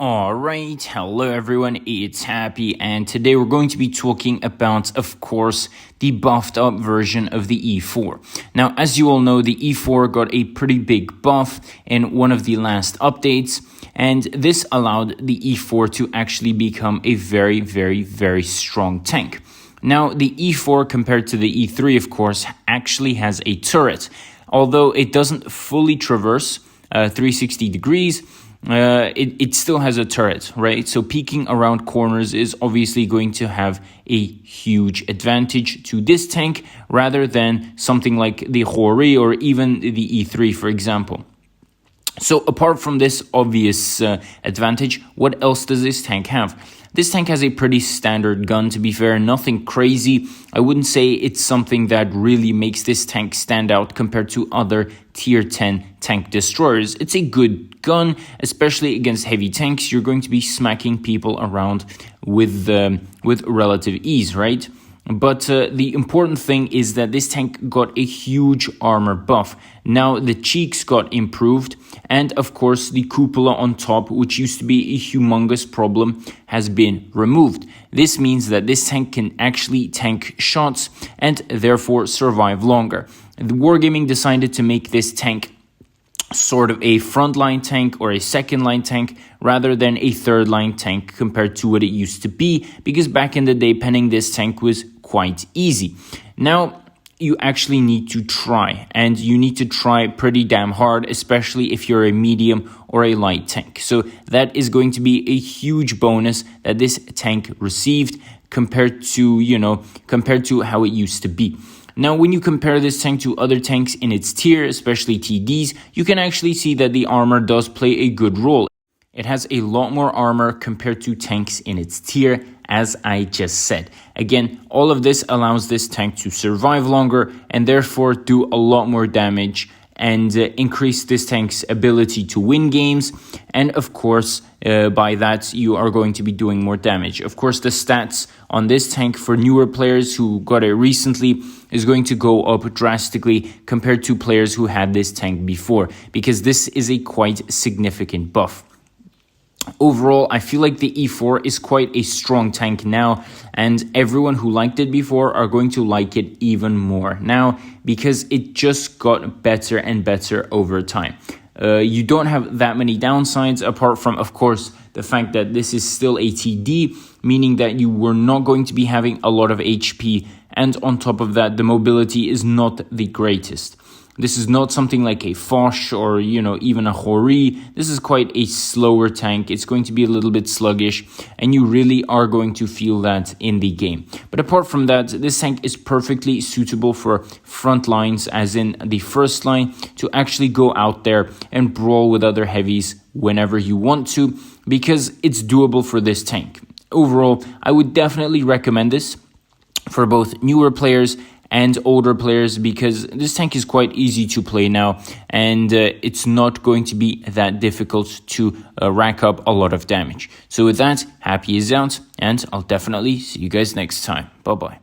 Alright, hello everyone, it's Happy, and today we're going to be talking about, of course, the buffed up version of the E4. Now, as you all know, the E4 got a pretty big buff in one of the last updates, and this allowed the E4 to actually become a very strong tank. Now, the E4 compared to the E3, of course, actually has a turret. Although it doesn't fully traverse 360 degrees, it still has a turret, right? So peeking around corners is obviously going to have a huge advantage to this tank rather than something like the Hori or even the E3, for example. So apart from this obvious advantage, what else does this tank have? This tank has a pretty standard gun, to be fair, nothing crazy. I wouldn't say it's something that really makes this tank stand out compared to other tier 10 tank destroyers. It's a good gun, especially against heavy tanks. You're going to be smacking people around with relative ease, right? But the important thing is that this tank got a huge armor buff. Now the cheeks got improved, and of course the cupola on top, which used to be a humongous problem, has been removed. This means that this tank can actually tank shots and therefore survive longer. The Wargaming decided to make this tank sort of a frontline tank or a second line tank rather than a third line tank compared to what it used to be, because back in the day penning this tank was quite easy. Now you actually need to try, and you need to try pretty damn hard, especially if you're a medium or a light tank. So that is going to be a huge bonus that this tank received compared to how it used to be. Now, when you compare this tank to other tanks in its tier, especially TDs, you can actually see that the armor does play a good role. It has a lot more armor compared to tanks in its tier, as I just said. Again, all of this allows this tank to survive longer and therefore do a lot more damage and increase this tank's ability to win games. And of course, by that, you are going to be doing more damage. Of course, the stats on this tank for newer players who got it recently is going to go up drastically compared to players who had this tank before, because this is a quite significant buff. Overall, I feel like the E4 is quite a strong tank now, and everyone who liked it before are going to like it even more now because it just got better and better over time. You don't have that many downsides apart from, of course, the fact that this is still a TD, meaning that you were not going to be having a lot of HP, and on top of that, the mobility is not the greatest. This is not something like a Foch or, even a Hori. This is quite a slower tank. It's going to be a little bit sluggish, and you really are going to feel that in the game. But apart from that, this tank is perfectly suitable for front lines, as in the first line, to actually go out there and brawl with other heavies whenever you want to, because it's doable for this tank. Overall, I would definitely recommend this for both newer players and older players, because this tank is quite easy to play now, and it's not going to be that difficult to rack up a lot of damage. So with that, Happy is out, and I'll definitely see you guys next time. Bye bye.